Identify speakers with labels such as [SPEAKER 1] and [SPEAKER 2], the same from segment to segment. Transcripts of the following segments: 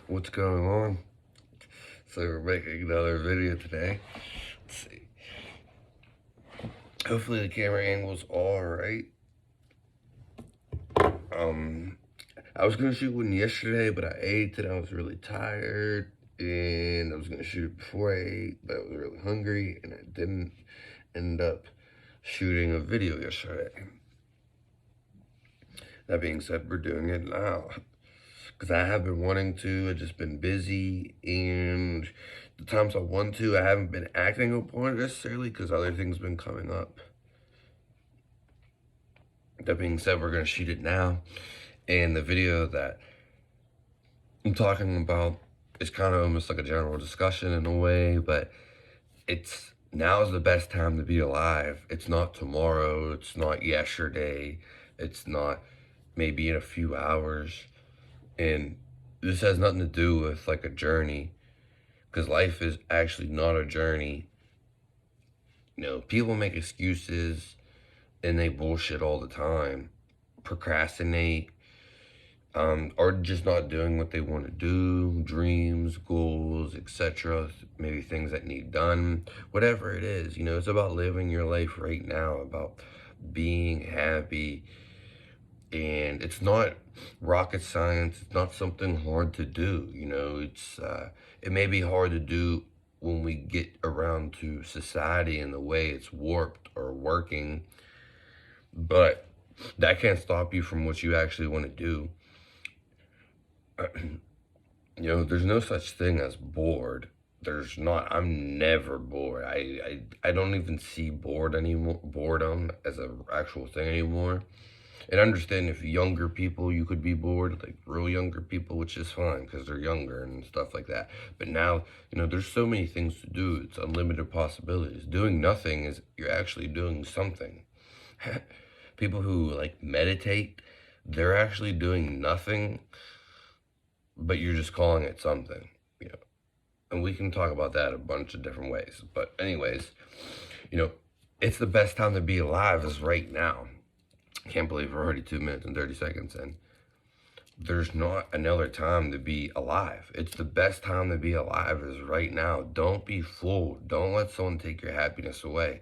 [SPEAKER 1] What's going on? So we're making another video today. Let's see. Hopefully the camera angle's alright. I was gonna shoot one yesterday, but I ate and I was really tired. And I was gonna shoot it before I ate, but I was really hungry and I didn't end up shooting a video yesterday. That being said, we're doing it now. Because I have been wanting to, I've just been busy, and the times I want to, I haven't been acting upon it necessarily because other things have been coming up. That being said, we're going to shoot it now, and the video that I'm talking about is kind of almost like a general discussion in a way, but it's now is the best time to be alive. It's not tomorrow, it's not yesterday, it's not maybe in a few hours. And this has nothing to do with like a journey, because life is actually not a journey. You know, people make excuses and they bullshit all the time, procrastinate, or just not doing what they want to do, dreams, goals, etc. Maybe things that need done, whatever it is. You know, it's about living your life right now, about being happy. And it's not rocket science. It's not something hard to do. You know, it may be hard to do when we get around to society and the way it's warped or working, but that can't stop you from what you actually want to do. You know, there's no such thing as bored. There's not. I'm never bored. I don't even see boredom as an actual thing anymore. And I understand if younger people, you could be bored, like real younger people, which is fine because they're younger and stuff like that. But now, you know, there's so many things to do. It's unlimited possibilities. Doing nothing is you're actually doing something. People who like meditate, they're actually doing nothing, but you're just calling it something, you know. And we can talk about that a bunch of different ways. But anyways, you know, it's the best time to be alive is right now. Can't believe we're already 2 minutes and 30 seconds in. There's not another time to be alive. It's the best time to be alive is right now. Don't be fooled. Don't let someone take your happiness away.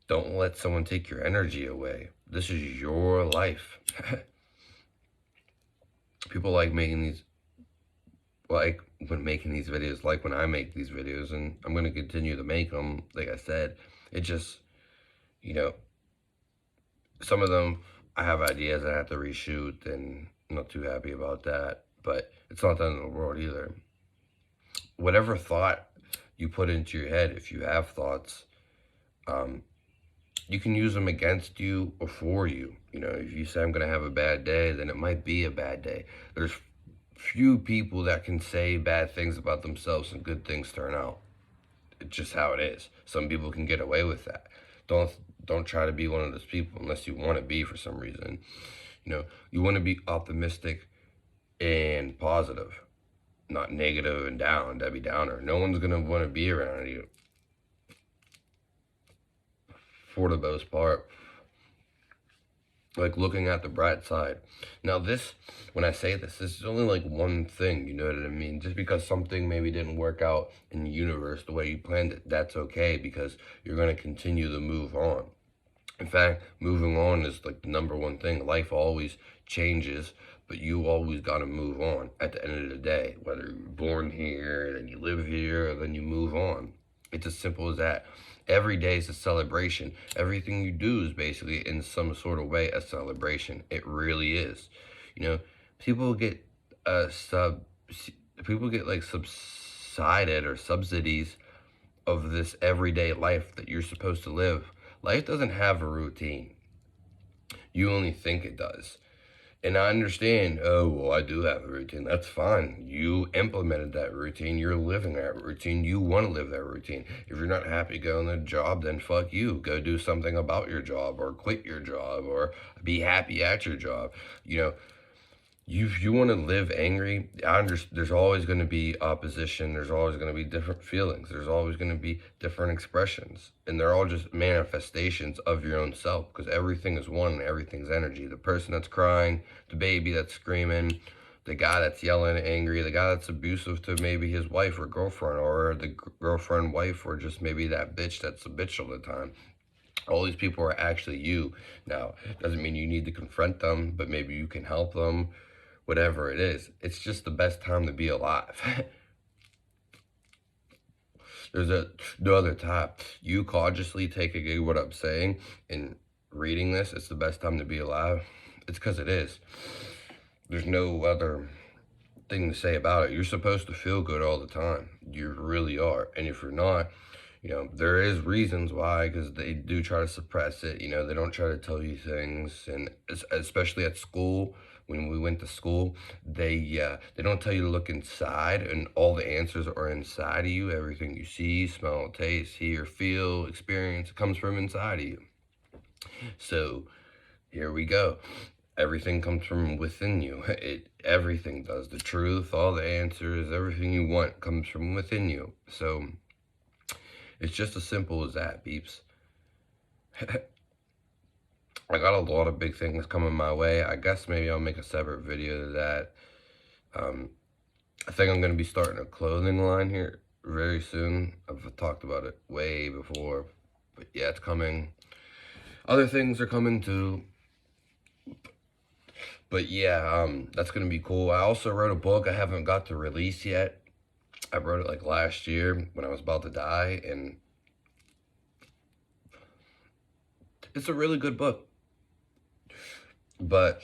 [SPEAKER 1] Don't let someone take your energy away. This is your life. People like making these, like when making these videos, like when I make these videos, and I'm going to continue to make them, like I said. It just, you know, some of them, I have ideas I have to reshoot, and I'm not too happy about that, but it's not the end of the world either. Whatever thought you put into your head, if you have thoughts, you can use them against you or for you. You know, if you say I'm going to have a bad day, then it might be a bad day. There's few people that can say bad things about themselves and good things turn out. It's just how it is. Some people can get away with that. Don't try to be one of those people unless you want to be for some reason. You know, you want to be optimistic and positive, not negative and down, Debbie Downer. No one's going to want to be around you for the most part. Like looking at the bright side. Now this, when I say this is only like one thing, you know what I mean? Just because something maybe didn't work out in the universe the way you planned it, that's okay, because you're going to continue to move on. In fact, moving on is like the number one thing. Life always changes, but you always got to move on at the end of the day. Whether you're born here, then you live here, or then you move on. It's as simple as that. Every day is a celebration. Everything you do is basically in some sort of way a celebration. It really is. You know, people get like subsided or subsidies of this everyday life that you're supposed to live. Life doesn't have a routine. You only think it does. And I understand, oh, well, I do have a routine. That's fine. You implemented that routine. You're living that routine. You want to live that routine. If you're not happy going to the job, then fuck you. Go do something about your job, or quit your job, or be happy at your job. You know, you want to live angry, there's always going to be opposition. There's always going to be different feelings. There's always going to be different expressions. And they're all just manifestations of your own self, because everything is one and everything's energy. The person that's crying, the baby that's screaming, the guy that's yelling, angry, the guy that's abusive to maybe his wife or girlfriend, or the girlfriend, wife, or just maybe that bitch that's a bitch all the time. All these people are actually you. Now, doesn't mean you need to confront them, but maybe you can help them, whatever it is. It's just the best time to be alive. There's no other time. You consciously taking what I'm saying and reading this, it's the best time to be alive. It's because it is. There's no other thing to say about it. You're supposed to feel good all the time. You really are. And if you're not, there is reasons why, because they do try to suppress it. They don't try to tell you things, and especially at school, when we went to school, they don't tell you to look inside, and all the answers are inside of you. Everything you see, smell, taste, hear, feel, experience comes from inside of you. So here we go. Everything comes from within you. Everything does. The truth, all the answers, everything you want comes from within you. So it's just as simple as that, peeps. I got a lot of big things coming my way. I guess maybe I'll make a separate video to that. I think I'm going to be starting a clothing line here very soon. I've talked about it way before, but yeah, it's coming. Other things are coming too. But yeah, that's going to be cool. I also wrote a book I haven't got to release yet. I wrote it like last year when I was about to die, and it's a really good book. But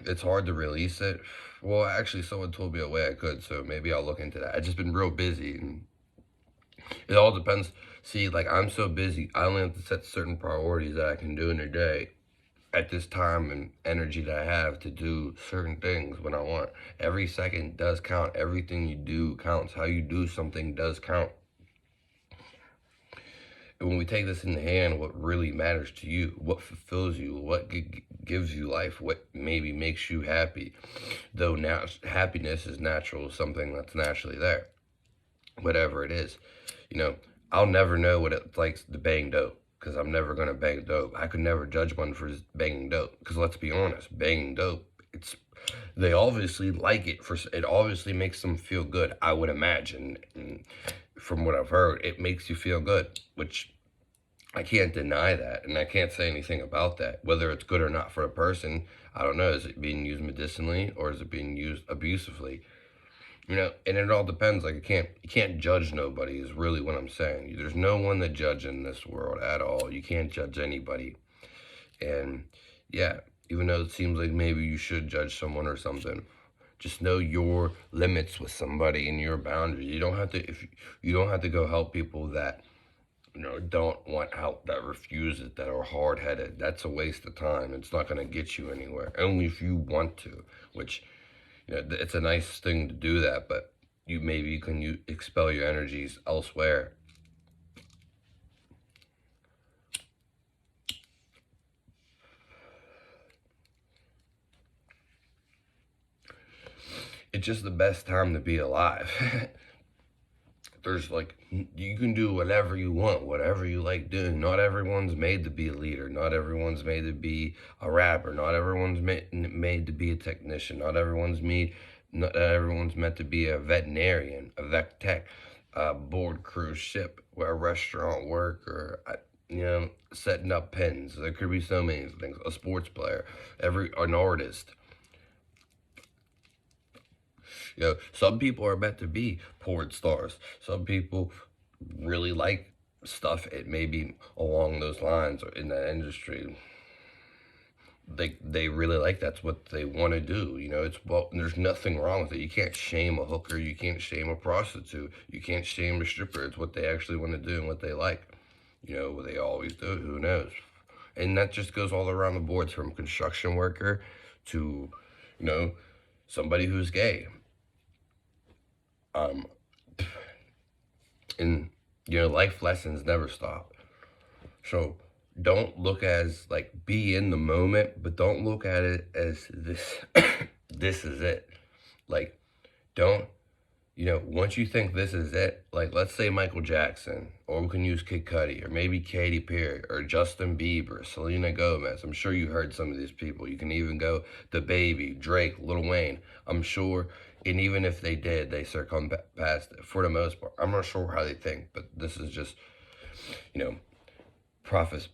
[SPEAKER 1] it's hard to release it. Well, actually, someone told me a way I could, so maybe I'll look into that. I've just been real busy, and it all depends. See, like, I'm so busy, I only have to set certain priorities that I can do in a day at this time and energy that I have to do certain things when I want. Every second does count. Everything you do counts. How you do something does count. And when we take this in the hand, what really matters to you, what fulfills you, what gives you life, what maybe makes you happy, though now happiness is natural, something that's naturally there, whatever it is. I'll never know what it's like to bang dope, because I'm never going to bang dope. I could never judge one for banging dope, because let's be honest, banging dope, they obviously like it. It obviously makes them feel good, I would imagine. And from what I've heard, it makes you feel good, which I can't deny that, and I can't say anything about that. Whether it's good or not for a person, I don't know. Is it being used medicinally, or is it being used abusively? And it all depends. Like, you can't judge nobody is really what I'm saying. There's no one to judge in this world at all. You can't judge anybody. And yeah, even though it seems like maybe you should judge someone or something, just know your limits with somebody and your boundaries. You don't have to go help people that don't want help, that refuse it, that are hard-headed. That's a waste of time. It's not going to get you anywhere. Only if you want to, which it's a nice thing to do that, but you can expel your energies elsewhere. It's just the best time to be alive. There's you can do whatever you want, whatever you like doing. Not everyone's made to be a leader. Not everyone's made to be a rapper. Not everyone's made to be a technician. Not everyone's meant to be a veterinarian, a vet tech, a board cruise ship, a restaurant worker, setting up pens. There could be so many things. A sports player, an artist. Some people are meant to be porn stars. Some people really like stuff, it may be along those lines or in that industry. They really like, that's what they want to do. There's nothing wrong with it. You can't shame a hooker. You can't shame a prostitute. You can't shame a stripper. It's what they actually want to do and what they like. What they always do. Who knows? And that just goes all around the board, from construction worker to, somebody who's gay. And life lessons never stop. So don't look as be in the moment, but don't look at it as this this is it. Don't Once you think this is it, like let's say Michael Jackson, or we can use Kid Cudi, or maybe Katy Perry, or Justin Bieber, Selena Gomez. I'm sure you heard some of these people. You can even go The Baby, Drake, Lil Wayne. I'm sure, and even if they did, they succumb past it for the most part. I'm not sure how they think, but this is just, you know, prophes-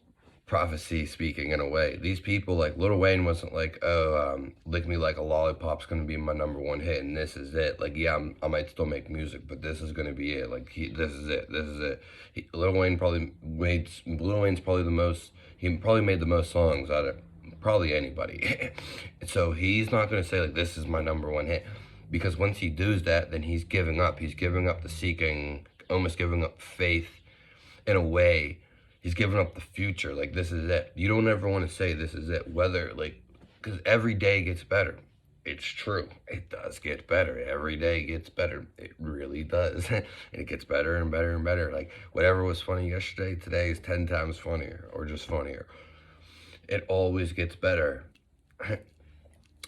[SPEAKER 1] prophecy speaking in a way. These people, like Lil Wayne wasn't like, oh, Lick Me Like a Lollipop's gonna be my #1 hit and this is it. Like, yeah, I might still make music, but this is gonna be it. Like, this is it. This is it. Lil Wayne's probably the most, he probably made the most songs out of probably anybody. So he's not gonna say like, this is my #1 hit. Because once he does that, then he's giving up. He's giving up the seeking, almost giving up faith in a way. He's giving up the future. Like, this is it. You don't ever want to say this is it. Whether, like, because every day gets better. It's true. It does get better. Every day gets better. It really does. And it gets better and better and better. Like, whatever was funny yesterday, today is 10 times funnier or just funnier. It always gets better.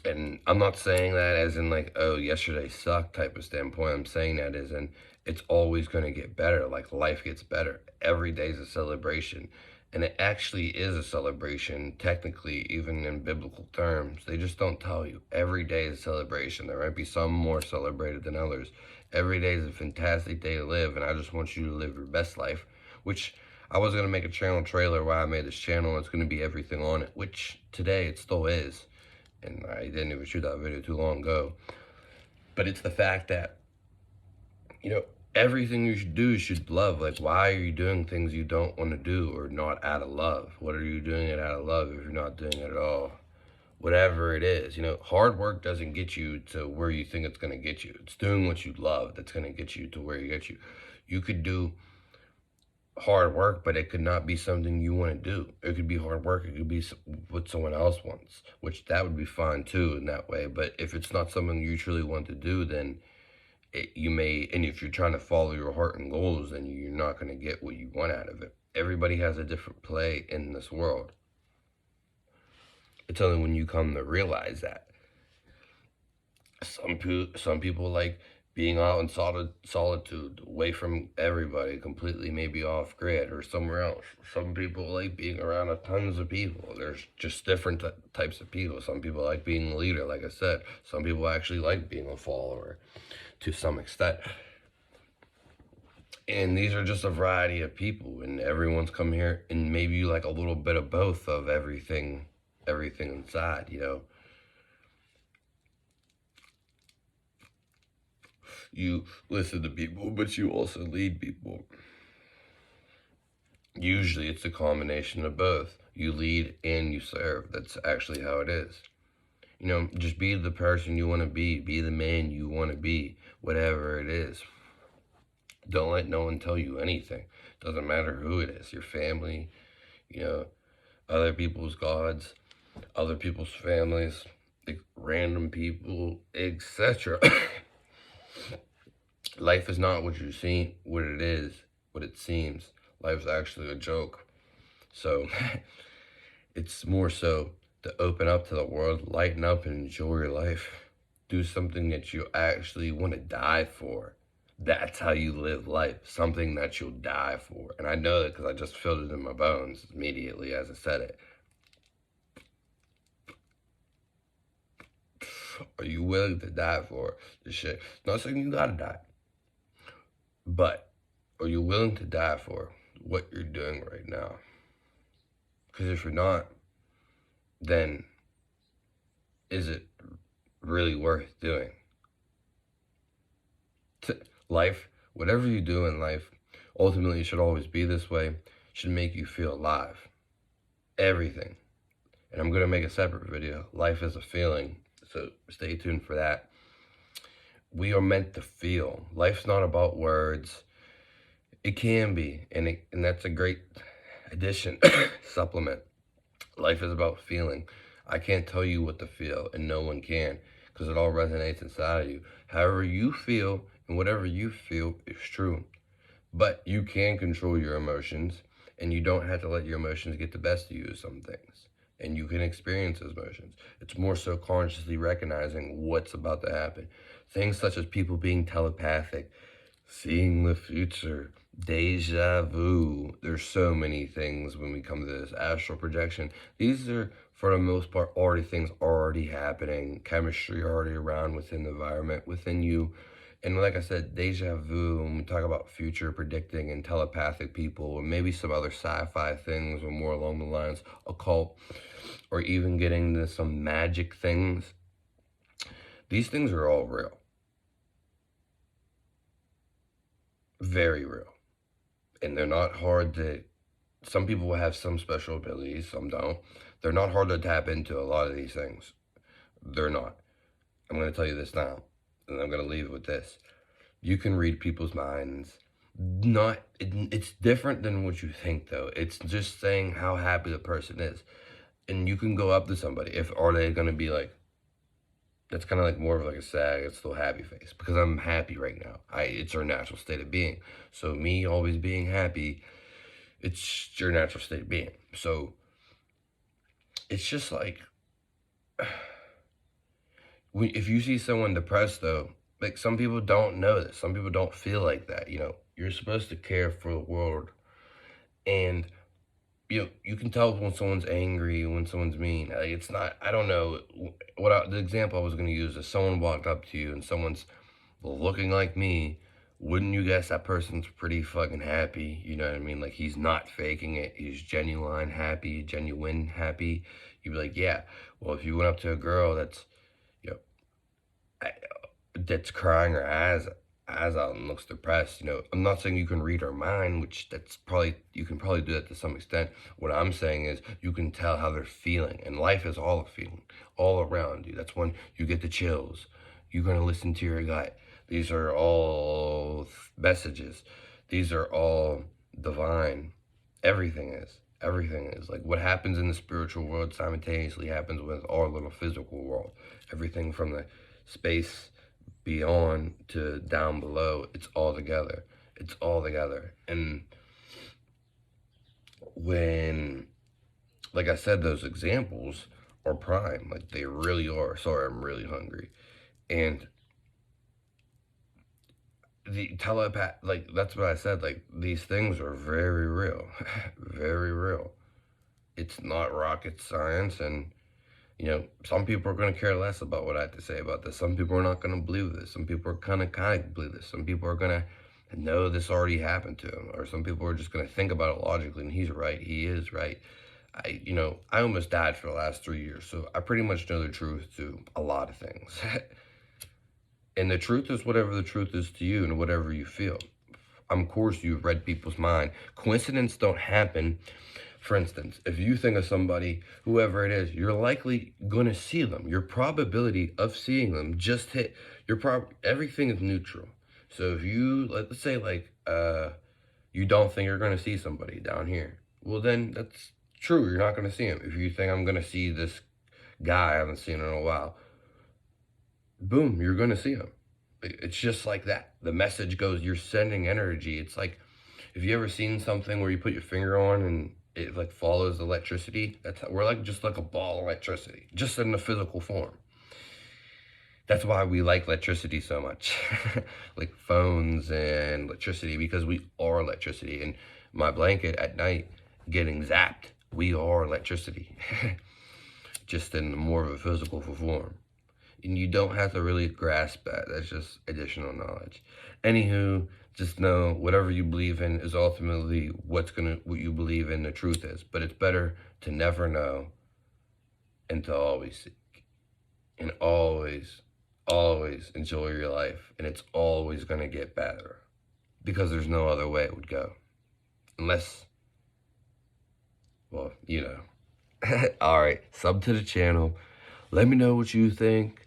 [SPEAKER 1] And I'm not saying that as in like, oh, yesterday sucked type of standpoint. I'm saying that as in it's always going to get better. Like life gets better. Every day is a celebration. And it actually is a celebration, technically, even in biblical terms. They just don't tell you. Every day is a celebration. There might be some more celebrated than others. Every day is a fantastic day to live, and I just want you to live your best life, which I was going to make a channel trailer why I made this channel. It's going to be everything on it, which today it still is. And I didn't even shoot that video too long ago. But it's the fact that, everything you should do, you should love. Like, why are you doing things you don't want to do or not out of love? What are you doing it out of love if you're not doing it at all? Whatever it is, hard work doesn't get you to where you think it's going to get you. It's doing what you love that's going to get you to where you get you. You could do hard work, but it could not be something you want to do. It could be hard work. It could be what someone else wants, which that would be fine too in that way. But if it's not something you truly want to do, then you may, and if you're trying to follow your heart and goals, then you're not going to get what you want out of it. Everybody has a different play in this world. It's only when you come to realize that. Some people like being out in solitude, away from everybody, completely maybe off grid or somewhere else. Some people like being around tons of people. There's just different types of people. Some people like being a leader, like I said. Some people actually like being a follower to some extent. And these are just a variety of people, and everyone's come here, and maybe you like a little bit of both of everything inside, You listen to people, but you also lead people. Usually it's a combination of both. You lead and you serve. That's actually how it is. Just be the person you want to be. Be the man you want to be, whatever it is. Don't let no one tell you anything. Doesn't matter who it is. Your family, other people's gods, other people's families, like random people, etc. Life is not what you see, what it is, what it seems. Life's actually a joke. So it's more so to open up to the world, lighten up and enjoy your life. Do something that you actually want to die for. That's how you live life, something that you'll die for. And I know that because I just felt it in my bones immediately as I said it. Are you willing to die for this shit? Not saying you gotta die. But are you willing to die for what you're doing right now? Because if you're not, then is it really worth doing? Life, whatever you do in life, ultimately it should always be this way, should make you feel alive. Everything. And I'm going to make a separate video, Life is a Feeling, so stay tuned for that. We are meant to feel. Life's not about words. It can be, and that's a great addition, supplement. Life is about feeling. I can't tell you what to feel, and no one can, because it all resonates inside of you. However you feel, and whatever you feel is true. But you can control your emotions, and you don't have to let your emotions get the best of you with some things. and you can experience those emotions. It's more so consciously recognizing what's about to happen. Things such as people being telepathic, seeing the future, deja vu. There's so many things when we come to this astral projection. These are, for the most part, already things already happening, chemistry already around within the environment, within you. And like I said, deja vu, when we talk about future predicting and telepathic people, and maybe some other sci-fi things or more along the lines, occult, or even getting to some magic things, these things are all real. Very real. And they're not hard to, some people will have some special abilities, some don't. They're not hard to tap into a lot of these things. They're not. I'm going to tell you this now, and I'm going to leave it with this. You can read people's minds. It's different than what you think, though. It's just saying how happy the person is. And you can go up to somebody. Are they going to be like, that's kind of like more of like a sad, it's still happy face, because I'm happy right now. It's our natural state of being. So me always being happy, it's your natural state of being. So it's just like, if you see someone depressed, though, like, some people don't know this. Some people don't feel like that. You're supposed to care for the world, and you can tell when someone's angry, when someone's mean. Like, it's not, I don't know, the example I was going to use is someone walked up to you and someone's looking like me. Wouldn't you guess that person's pretty fucking happy? You know what I mean? Like, he's not faking it. He's genuine happy. You'd be like, yeah. Well, if you went up to a girl that's, you know, that's crying her eyes out and looks depressed, I'm not saying you can read her mind, which you can probably do that to some extent. What I'm saying is you can tell how they're feeling, and life is all a feeling, all around you. That's when you get the chills. You're going to listen to your gut. These are all messages. These are all divine. Everything is. Like, what happens in the spiritual world simultaneously happens with our little physical world. Everything from the space beyond to down below, it's all together. And when, like I said, those examples are prime. Like, they really are. Sorry, I'm really hungry. And the telepath, like, that's what I said. Like, these things are very real. Very real. It's not rocket science. And some people are going to care less about what I have to say about this. Some people are not going to believe this. Some people are kind of believe this. Some people are going to know this already happened to them. Or some people are just going to think about it logically, and he's right. He is right. I almost died for the last 3 years, so I pretty much know the truth to a lot of things. And the truth is whatever the truth is to you and whatever you feel. Of course, you've read people's mind. Coincidences don't happen. For instance, if you think of somebody, whoever it is, you're likely going to see them. Your probability of seeing them just hit. Everything is neutral. So if you, let's say, like, you don't think you're going to see somebody down here, well, then that's true. You're not going to see him. If you think I'm going to see this guy I haven't seen in a while, boom, you're going to see him. It's just like that. The message goes, you're sending energy. It's like, have you ever seen something where you put your finger on and it like follows electricity? We're like just like a ball of electricity, just in the physical form. That's why we like electricity so much. Like phones and electricity, because we are electricity. And my blanket at night getting zapped, we are electricity. Just in more of a physical form. And you don't have to really grasp that. That's just additional knowledge. Anywho, just know whatever you believe in is ultimately what you believe in the truth is. But it's better to never know and to always seek. And always enjoy your life. And it's always going to get better. Because there's no other way it would go. Unless, well, Alright, sub to the channel. Let me know what you think.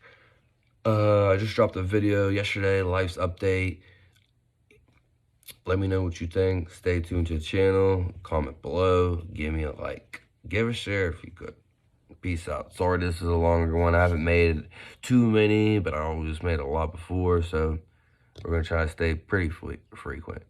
[SPEAKER 1] I just dropped a video yesterday, life's update. Let me know what you think. Stay tuned to the channel. Comment below. Give me a like. Give a share if you could. Peace out. Sorry this is a longer one. I haven't made too many, but I always made a lot before, so we're going to try to stay pretty frequent.